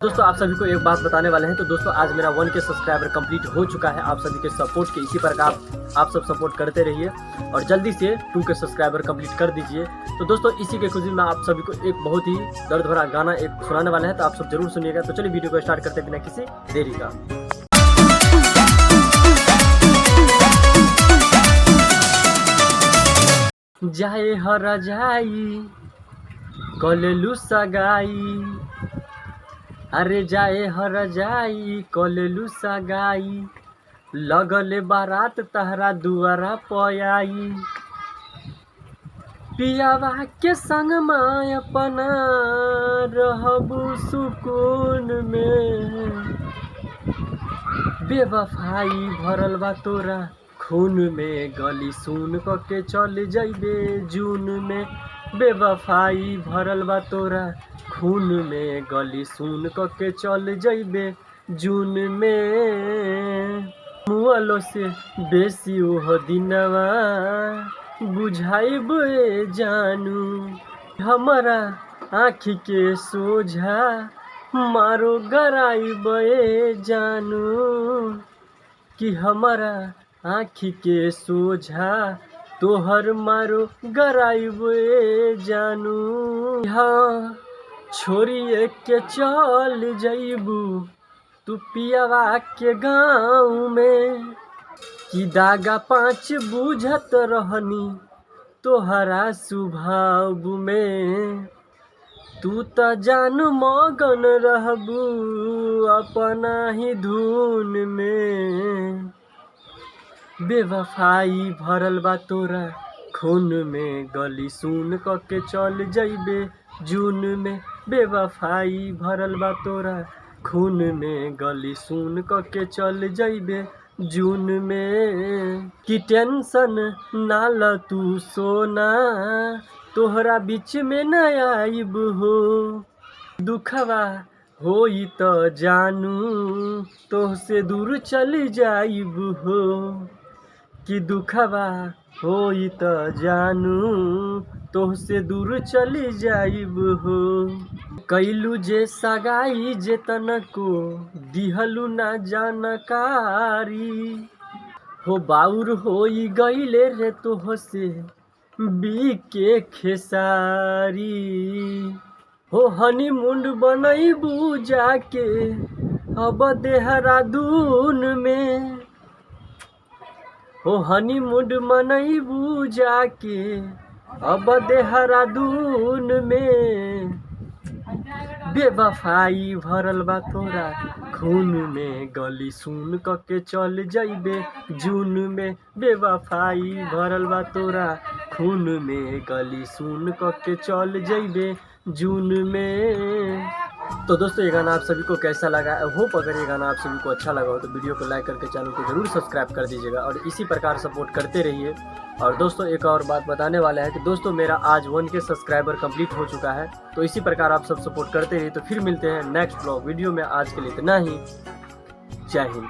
दोस्तों आप सभी को एक बात बताने वाले हैं। तो दोस्तों आज मेरा 1K सब्सक्राइबर कंप्लीट हो चुका है। आप सभी के सपोर्ट के इसी प्रकार आप सब सपोर्ट करते रहिए और जल्दी से 2K सब्सक्राइबर कंप्लीट कर दीजिए। तो दोस्तों इसी के खुशी में आप सभी को एक बहुत ही दर्द भरा गाना एक सुनाने वाले हैं, तो आप सब जरूर सुनिएगा। तो चलिए वीडियो को स्टार्ट करते बिना किसी देरी का। जाए हर जाई कलेलू सगाई, अरे जाए हर जाई कलेलू सगाई, लगले बारात तहरा दुआरा पयाई। पियावा के संग में अपना रहबू सुकून में, बेवफाई भरल बा तोरा खून में, गली सुन के चल जइबे जून में। बेवफाई भरल बा तोरा खून में, गली सुन के चल जइबे जून में। मुआलो से बेसी ओह दिनवा बुझाइब जानू, हमारा आँखी के सोझा मारो गराइब जानू, कि हमारा आँखी के सोझा तोहर मारो गराइब जानू। हाँ छोड़िए के चल जइबू तू पियावा के गाँव में, कि दागा 5 बुझत रहनी तोहरा स्वभाव में। तू त जान मगन रहबू अपना ही धुन में, बेवफाई भरल बा तोरा खून में, गली सुन के चल जइबे जून में। बेवफाई भरल बा तोरा खून में, गली सुन के चल जइबे जून में। कि टेंशन ना ल तू सोना, तोहरा बीच में न आइब हो। दुखवा होई त जानू तोहसे दूर चली जाइब हो, कि दुखवा होई त जानू तोहसे दूर चली जाइब हो। कैलू जे सगाई जे तनको दिहलू ना जानकारी, हो बाउर होई गईले रे तोहसे बीके खेसारी। हो हनीमून बनैबू जाके अब देहरादून में, हो हनीमून मनैबू जाके अब देहरादून में। बेवफाई भरल बा तोरा खून में, गली सुन के चल जइबे जून में। बेवफाई भरल बा तोरा खून में, गली सुन के चल जइबे जून में। तो दोस्तों ये गाना आप सभी को कैसा लगा? आई होप अगर ये गाना आप सभी को अच्छा लगा हो तो वीडियो को लाइक करके चैनल को जरूर सब्सक्राइब कर दीजिएगा और इसी प्रकार सपोर्ट करते रहिए। और दोस्तों एक और बात बताने वाला है कि दोस्तों मेरा आज 1K सब्सक्राइबर कंप्लीट हो चुका है। तो इसी प्रकार आप सब सपोर्ट करते रहिए। तो फिर मिलते हैं नेक्स्ट ब्लॉग वीडियो में। आज के लिए इतना ही। जय हिंद।